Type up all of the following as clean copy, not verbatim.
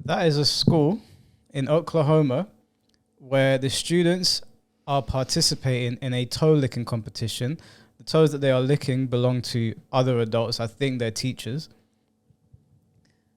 That is a school in Oklahoma where the students are participating in a toe licking competition. The toes that they are licking belong to other adults. I think they're teachers.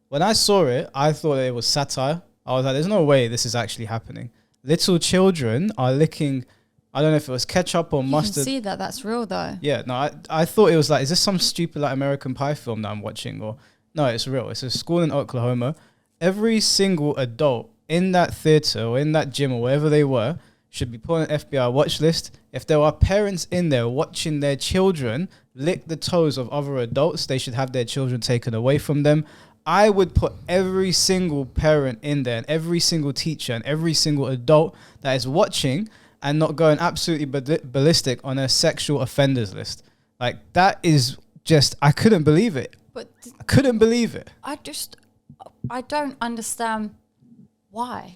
When I saw it, I thought it was satire. I was like, there's no way this is actually happening. Little children are licking, I don't know if it was ketchup or mustard. You can see that. That's real, though. Yeah, no, I thought it was like, is this some stupid like American Pie film that I'm watching? Or no, it's real. It's a school in Oklahoma. Every single adult in that theater or in that gym or wherever they were should be put on an FBI watch list. If there are parents in there watching their children lick the toes of other adults, they should have their children taken away from them. I would put every single parent in there and every single teacher and every single adult that is watching and not going absolutely ballistic on a sexual offenders list. Like, that is just, I couldn't believe it. But I couldn't believe it. I don't understand why.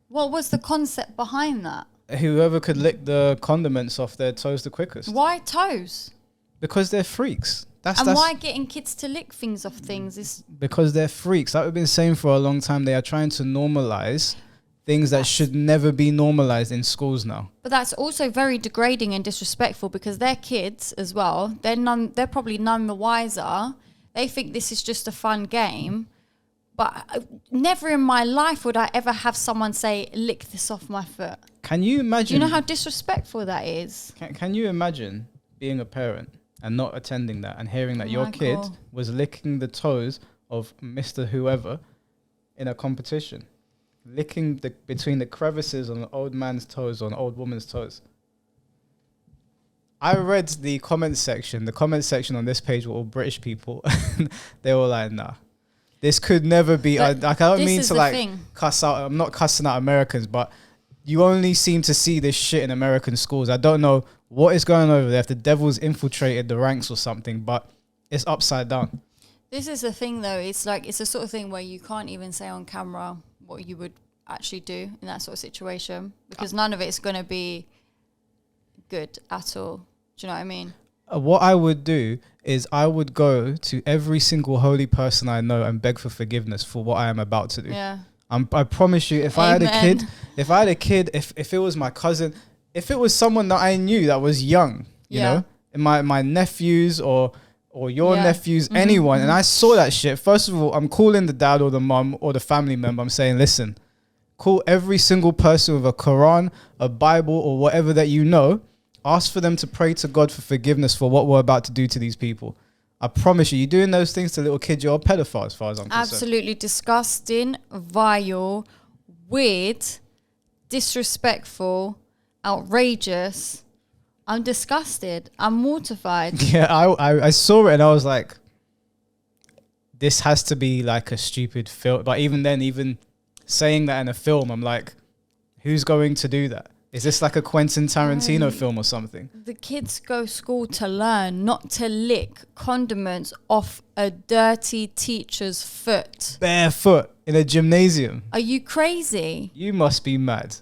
What was the concept behind that? Whoever could lick the condiments off their toes the quickest. Why toes? Because they're freaks. That's why getting kids to lick things off things is... Because they're freaks. That we've been saying for a long time. They are trying to normalize things that should never be normalized in schools now. But that's also very degrading and disrespectful because they're kids as well. They're probably none the wiser. They think this is just a fun game. But never in my life would I ever have someone say, lick this off my foot. Can you imagine? Do you know how disrespectful that is? Can you imagine being a parent and not attending that and hearing that your kid was licking the toes of Mr. Whoever in a competition? Licking between the crevices on an old man's toes or an old woman's toes. I read the comment section. The comment section on this page were all British people. They were like, nah. This could never be. I don't mean to like cuss out. I'm not cussing out Americans, but you only seem to see this shit in American schools. I don't know what is going on over there. If the devil's infiltrated the ranks or something, but it's upside down. This is the thing, though. It's like it's the sort of thing where you can't even say on camera what you would actually do in that sort of situation because none of it is going to be good at all. Do you know what I mean? What I would do is I would go to every single holy person I know and beg for forgiveness for what I am about to do. Yeah. I promise you, if I had a kid, if it was my cousin, if it was someone that I knew that was young, you know, my nephews or your nephews, anyone, and I saw that shit, first of all, I'm calling the dad or the mum or the family member. I'm saying, listen, call every single person with a Quran, a Bible, or whatever that you know. Ask for them to pray to God for forgiveness for what we're about to do to these people. I promise you, you're doing those things to little kids, you're a pedophile as far as I'm concerned. Absolutely disgusting, vile, weird, disrespectful, outrageous. I'm disgusted. I'm mortified. Yeah, I saw it and I was like, this has to be like a stupid film. But even then, even saying that in a film, I'm like, who's going to do that? Is this like a Quentin Tarantino film or something? The kids go school to learn, not to lick condiments off a dirty teacher's foot. Barefoot in a gymnasium. Are you crazy? You must be mad.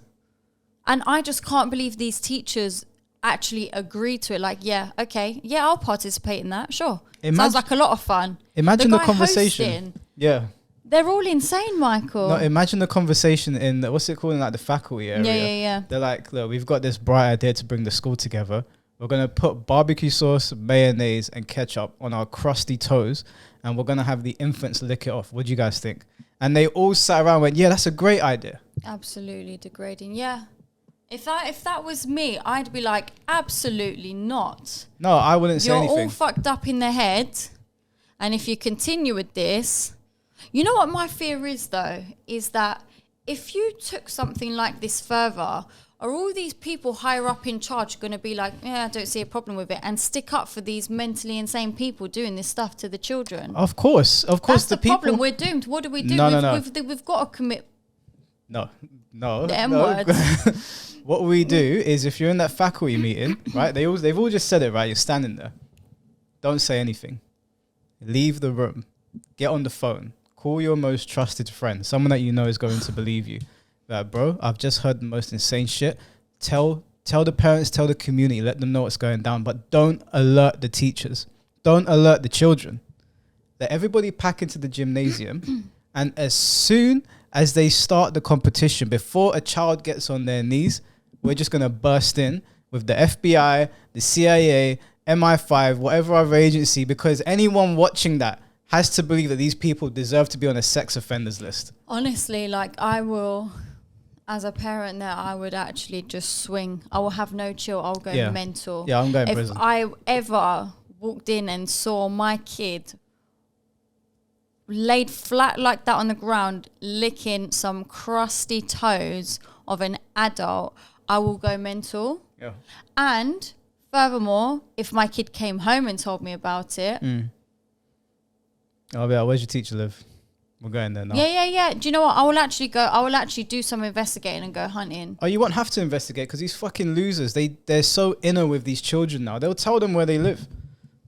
And I just can't believe these teachers actually agree to it. Like, yeah, okay. Yeah, I'll participate in that. Sure. Sounds like a lot of fun. Imagine the conversation. Yeah. They're all insane, Michael. No, imagine the conversation in what's it called, in like the faculty area. Yeah. They're like, look, we've got this bright idea to bring the school together. We're going to put barbecue sauce, mayonnaise, and ketchup on our crusty toes, and we're going to have the infants lick it off. What do you guys think? And they all sat around and went, yeah, that's a great idea. Absolutely degrading. Yeah. If that was me, I'd be like, absolutely not. No, I wouldn't say anything. You're all fucked up in the head, and if you continue with this... You know what my fear is, though, is that if you took something like this further, are all these people higher up in charge going to be like, yeah, I don't see a problem with it, and stick up for these mentally insane people doing this stuff to the children? Of course. That's the problem. We're doomed. What do we do? No. We've got to commit. No. The M words. What we do is, if you're in that faculty meeting, right, they've all just said it, right? You're standing there. Don't say anything. Leave the room. Get on the phone. Call your most trusted friend, someone that you know is going to believe you. That, bro, I've just heard the most insane shit. Tell the parents, tell the community, let them know what's going down, but don't alert the teachers. Don't alert the children. Let everybody pack into the gymnasium And as soon as they start the competition, before a child gets on their knees, we're just going to burst in with the FBI, the CIA, MI5, whatever other agency, because anyone watching that has to believe that these people deserve to be on a sex offenders list. Honestly, like I will, as a parent there, I would actually just swing. I will have no chill. I'll go mental. Yeah, I'm going if prison. I ever walked in and saw my kid laid flat like that on the ground, licking some crusty toes of an adult, I will go mental. Yeah. And furthermore, if my kid came home and told me about it, I'll be like, where's your teacher live? We're going there now. Yeah. Do you know what? I will actually do some investigating and go hunting. Oh, you won't have to investigate because these fucking losers, they're so inner with these children now. They'll tell them where they live.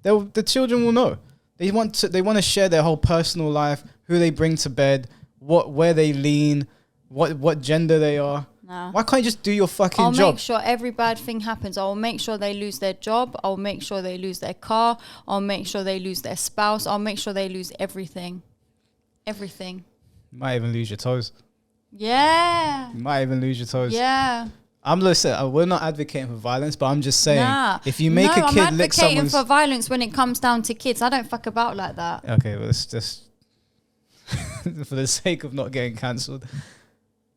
The children will know. They want to share their whole personal life, who they bring to bed, where they lean, what gender they are. No. Why can't you just do your fucking I'll job? make sure every bad thing happens. I'll make sure they lose their job. I'll make sure they lose their car. I'll make sure they lose their spouse. I'll make sure they lose everything. Everything. You might even lose your toes. Yeah. You might even lose your toes. Yeah. We're not advocating for violence, but I'm just saying, if you make a kid I'm lick advocating someone's... for violence when it comes down to kids. I don't fuck about like that. Okay, well, it's just for the sake of not getting cancelled.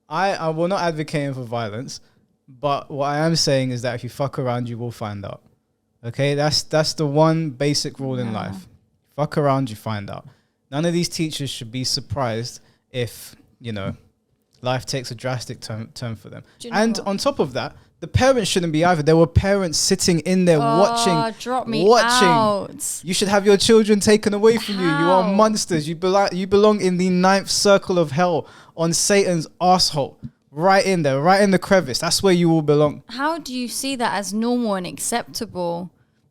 I will not advocating for violence, but what I am saying is that if you fuck around, you will find out. Okay, that's the one basic rule in life. Fuck around, you find out. None of these teachers should be surprised if, life takes a drastic turn for them. And on top of that, the parents shouldn't be either. There were parents sitting in there watching. Drop me out. You should have your children taken away from you. You are monsters. You belong in the 9th circle of hell on Satan's asshole. Right in there, right in the crevice. That's where you will belong. How do you see that as normal and acceptable?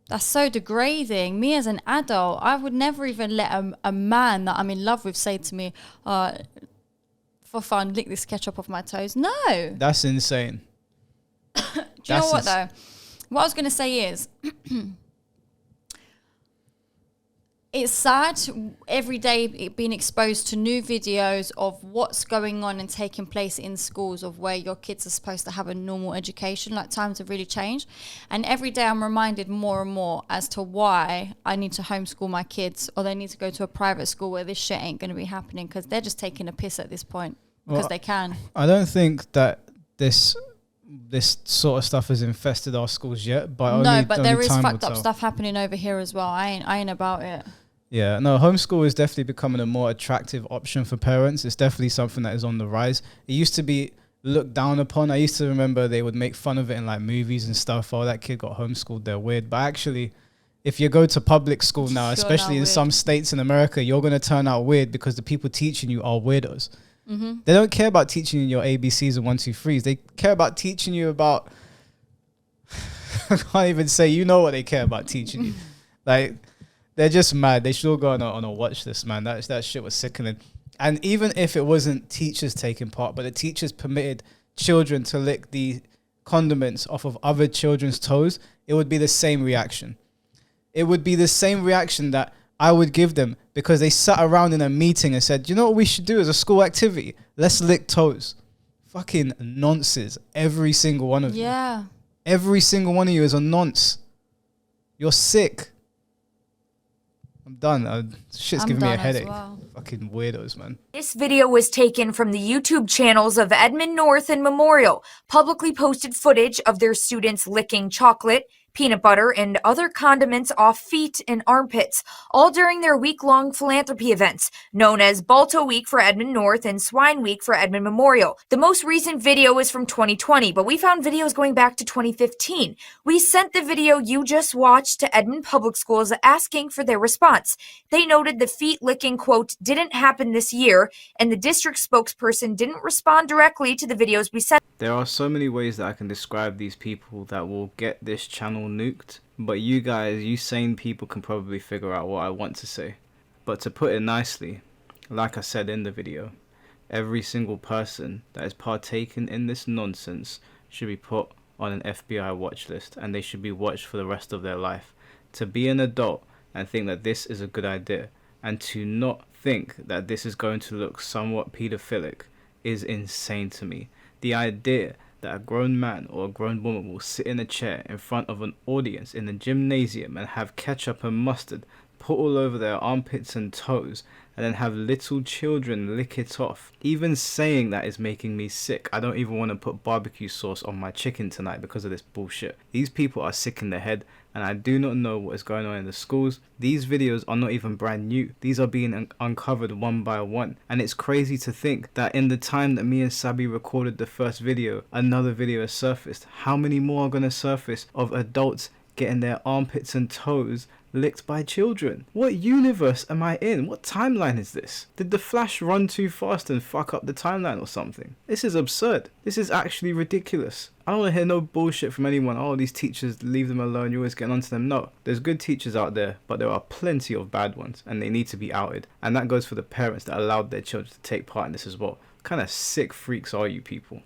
That's so degrading. Me as an adult, I would never even let a man that I'm in love with say to me, for fun, lick this ketchup off my toes. No. That's insane. Do you know what though? What I was going to say is, it's sad every day being exposed to new videos of what's going on and taking place in schools of where your kids are supposed to have a normal education. Like, times have really changed. And every day I'm reminded more and more as to why I need to homeschool my kids, or they need to go to a private school where this shit ain't going to be happening, because they're just taking a piss at this point because they can. I don't think that this sort of stuff has infested our schools yet, but there is fucked up stuff happening over here as well. I ain't about it. Yeah, no, homeschool is definitely becoming a more attractive option for parents. It's definitely something that is on the rise. It used to be looked down upon. I used to remember they would make fun of it in like movies and stuff. Oh, that kid got homeschooled, they're weird. But actually, if you go to public school now, especially in some states in America, you're going to turn out weird because the people teaching you are weirdos. Mm-hmm. They don't care about teaching you your ABCs and 1, 2, 3s. They care about teaching you about... I can't even say, what they care about teaching you. Like... They're just mad. They should all go on a watch list, man. That shit was sickening. And even if it wasn't teachers taking part, but the teachers permitted children to lick the condiments off of other children's toes, it would be the same reaction. It would be the same reaction that I would give them because they sat around in a meeting and said, you know what we should do as a school activity? Let's lick toes. Fucking nonsense. Every single one of you. Yeah. Every single one of you is a nonce. You're sick. I'm done. Shit's giving me a headache. Well. Fucking weirdos, man. This video was taken from the YouTube channels of Edmond North and Memorial, publicly posted footage of their students licking chocolate, peanut butter, and other condiments off feet and armpits, all during their week-long philanthropy events, known as Balto Week for Edmond North and Swine Week for Edmond Memorial. The most recent video is from 2020, but we found videos going back to 2015. We sent the video you just watched to Edmond Public Schools asking for their response. They noted the feet-licking, quote, didn't happen this year, and the district spokesperson didn't respond directly to the videos we sent. There are so many ways that I can describe these people that will get this channel nuked, but you guys, you sane people, can probably figure out what I want to say. But to put it nicely, like I said in the video, every single person that is partaking in this nonsense should be put on an FBI watch list, and they should be watched for the rest of their life. To be an adult and think that this is a good idea, and to not think that this is going to look somewhat pedophilic is insane to me. The idea that a grown man or a grown woman will sit in a chair in front of an audience in the gymnasium and have ketchup and mustard put all over their armpits and toes, and then have little children lick it off. Even saying that is making me sick. I don't even want to put barbecue sauce on my chicken tonight because of this bullshit. These people are sick in the head, and I do not know what is going on in the schools. These videos are not even brand new. These are being uncovered one by one, and it's crazy to think that in the time that me and Sabi recorded the first video, another video has surfaced. How many more are going to surface of adults getting their armpits and toes licked by children? What universe am I in? What timeline is this? Did the Flash run too fast and fuck up the timeline or something? This is absurd. This is actually ridiculous. I don't want to hear no bullshit from anyone. Oh, these teachers, leave them alone, you're always getting onto them. No, there's good teachers out there, but there are plenty of bad ones, and they need to be outed. And that goes for the parents that allowed their children to take part in this as well. What kind of sick freaks are you people?